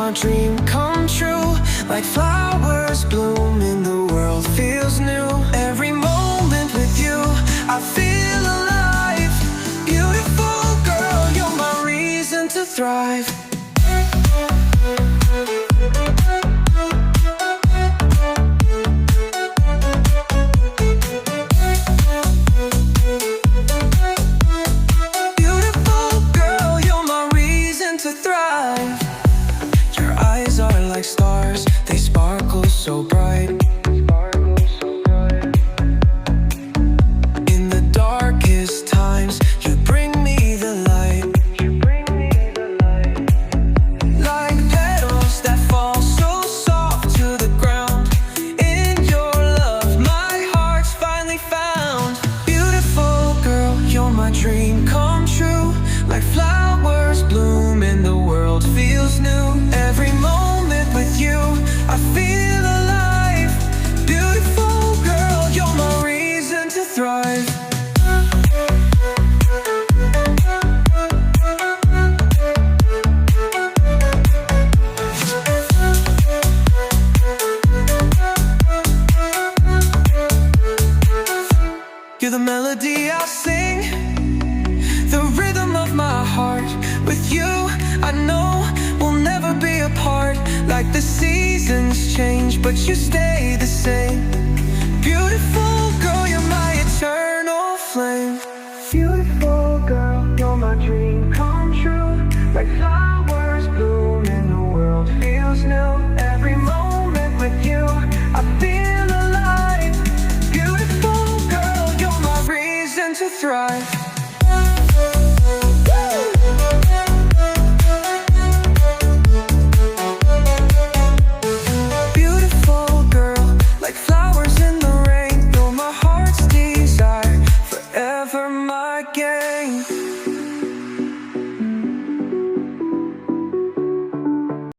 my dream come true. Like flowers bloom and the world feels new. Every moment with you, I feel alive. Beautiful girl, you're my reason to thrive. Like stars, they sparkle so bright. In the darkest times, you bring me the light. Like petals that fall so soft to the ground. In your love, my heart's finally found. Beautiful girl, you're my dream come true. Like flowers bloom and the world feels new. Every moment with you, I feel alive. Beautiful girl, you're my reason to thrive. You're the melody I sing, the rhythm of my heart. With you, I know we'll never be apart. Like the seasons change, but you stay the same. Beautiful girl, you're my eternal flame. Beautiful girl, you're my dream come true. Like flowers bloom and the world feels new. Every moment with you, I feel alive. Beautiful girl, you're my reason to thrive.